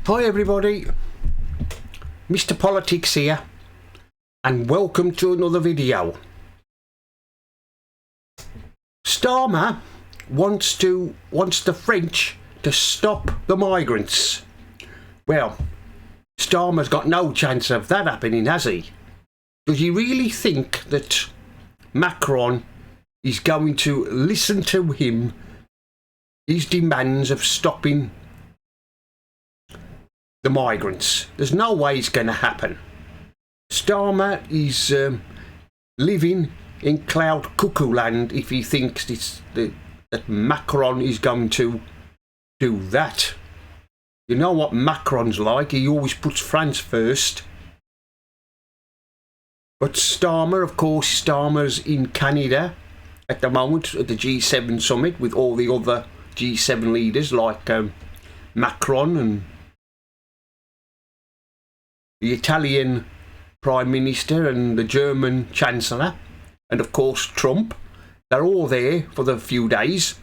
Hi everybody, Mr. Politics here, and welcome to another video. Starmer wants the French to stop the migrants. Well, Starmer's got no chance of that happening, has he? Does he really think that Macron is going to listen to him, his demands of stopping the migrants? There's no way it's going to happen. Starmer is living in cloud cuckoo land if he thinks that Macron is going to do that. You know what Macron's like, he always puts France first. But Starmer, of course, Starmer's in Canada at the moment at the G7 summit with all the other G7 leaders like Macron and the Italian Prime Minister and the German Chancellor, and of course Trump. They're all there for the few days.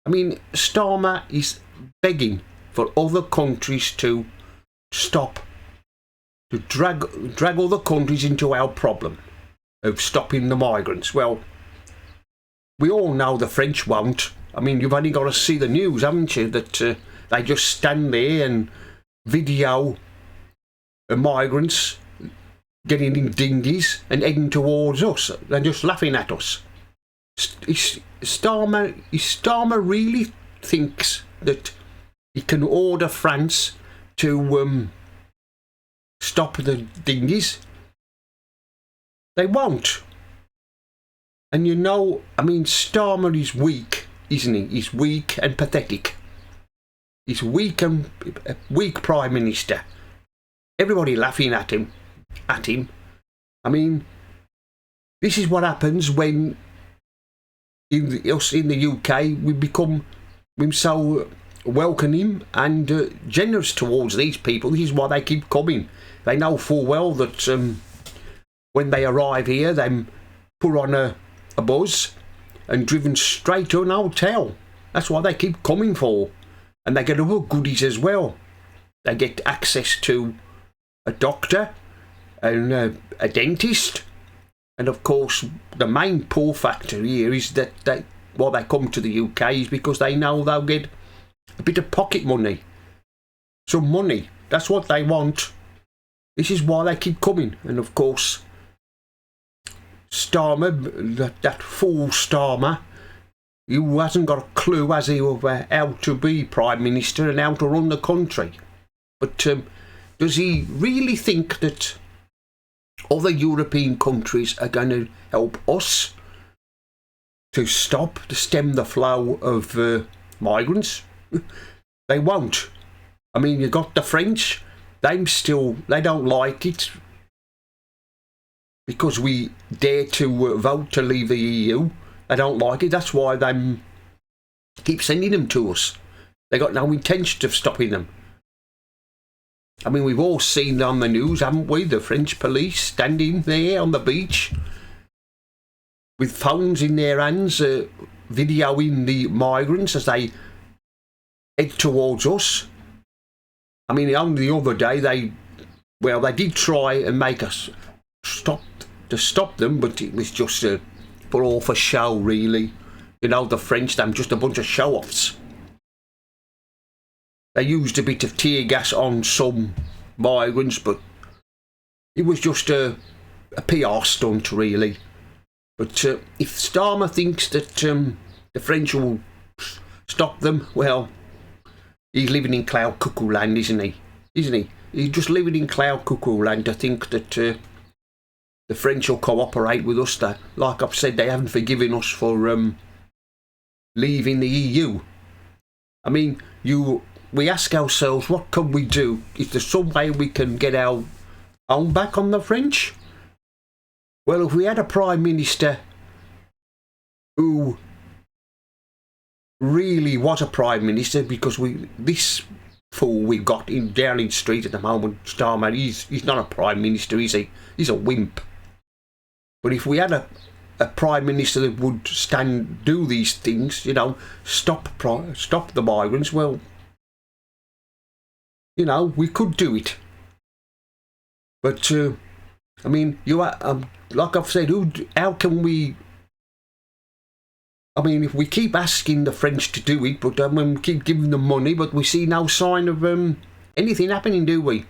I mean, Starmer is begging for other countries to stop, to drag other countries into our problem of stopping the migrants. Well, we all know the French won't. I mean, you've only got to see the news, haven't you, that they just stand there and video migrants getting in dinghies and heading towards us. They're just laughing at us. Starmer really thinks that he can order France to stop the dinghies? They won't. And you know, I mean, Starmer is weak, isn't he? He's weak and pathetic. He's weak and a weak Prime Minister. Everybody laughing at him. I mean, this is what happens when us in the UK we're so welcoming and generous towards these people. This is why they keep coming. They know full well that when they arrive here, they're put on a bus and driven straight to an hotel. That's what they keep coming for. And they get other goodies as well. They get access to a doctor and a dentist, and of course the main pull factor here is that they come to the UK is because they know they'll get a bit of pocket money, some money. That's what they want. This is why they keep coming. And of course Starmer, that fool Starmer, who hasn't got a clue, has he, of how to be Prime Minister and how to run the country. But does he really think that other European countries are going to help us to stem the flow of migrants? They won't. I mean, you got the French. They don't like it because we dare to vote to leave the EU. They don't like it. That's why they keep sending them to us. They got no intention of stopping them. I mean, we've all seen on the news, haven't we? The French police standing there on the beach with phones in their hands, videoing the migrants as they head towards us. I mean, only the other day they did try and make us stop them, but it was just for show, really. You know, the French, they're just a bunch of show-offs. They used a bit of tear gas on some migrants, but it was just a PR stunt, really. But if Starmer thinks that the French will stop them, well, he's living in cloud cuckoo land, isn't he? He's just living in cloud cuckoo land to think that the French will cooperate with us. That, like I've said, they haven't forgiven us for leaving the EU. I mean, we ask ourselves, what can we do? Is there some way we can get our own back on the French? Well, if we had a Prime Minister who really was a Prime Minister, because this fool we've got in Downing Street at the moment, Starmer, he's not a Prime Minister, is he? He's a wimp. But if we had a Prime Minister that would do these things, you know, stop the migrants, well, You know, we could do it. But, I mean, you are, like I've said, how can we... I mean, if we keep asking the French to do it, but we keep giving them money, but we see no sign of anything happening, do we?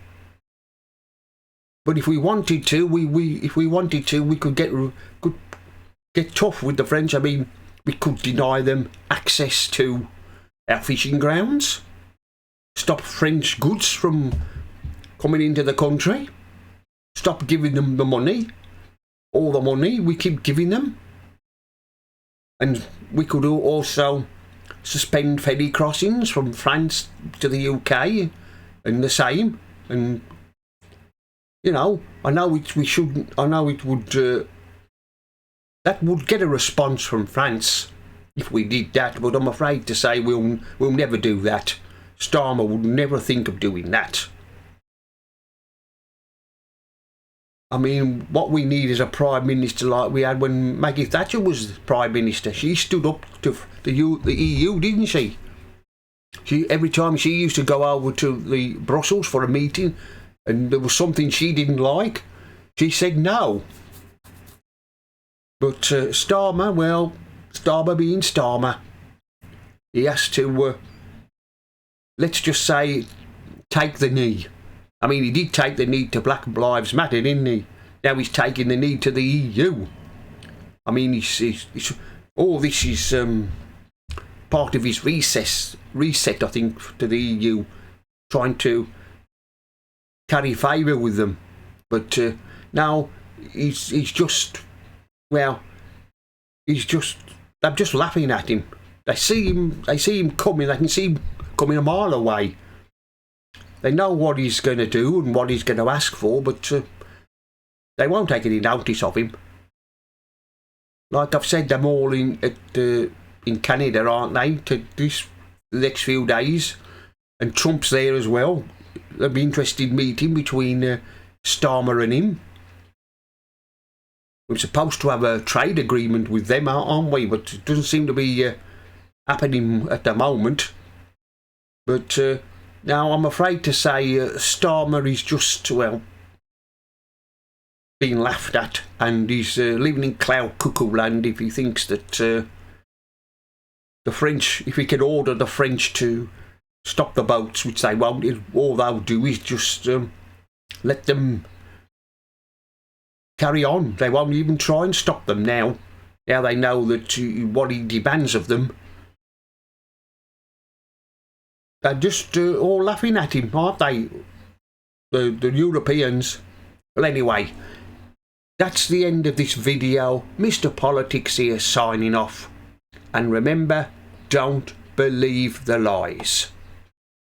But if we wanted to, we could get tough with the French. I mean, we could deny them access to our fishing grounds, stop French goods from coming into the country, stop giving them the money, all the money we keep giving them. And we could also suspend ferry crossings from France to the UK, and the same. And you know, I know we shouldn't. I know it would. That would get a response from France if we did that. But I'm afraid to say we'll never do that. Starmer would never think of doing that. I mean, what we need is a Prime Minister like we had when Maggie Thatcher was Prime Minister. She stood up to the EU, didn't she? Every time she used to go over to the Brussels for a meeting and there was something she didn't like, she said no. But Starmer, well, Starmer being Starmer, he has to, let's just say, take the knee. I mean, he did take the knee to Black Lives Matter, didn't he? Now he's taking the knee to the EU. I mean, all this is part of his reset, I think, to the EU, trying to carry favour with them. But now he's just, well, they're just laughing at him. They see him coming. They can see him coming a mile away. They know what he's going to do and what he's going to ask for, but they won't take any notice of him. Like I've said, they're all in Canada, aren't they, to the next few days? And Trump's there as well. There'll be an interesting meeting between Starmer and him. We're supposed to have a trade agreement with them, aren't we? But it doesn't seem to be happening at the moment. But... now, I'm afraid to say Starmer is just, well, being laughed at, and he's living in cloud cuckoo land if he thinks that the French, if he can order the French to stop the boats, which they won't, all they'll do is just let them carry on. They won't even try and stop them now. Now they know that what he demands of them. They're just all laughing at him, aren't they? The Europeans. Well, anyway, that's the end of this video. Mr. Politics here signing off. And remember, don't believe the lies.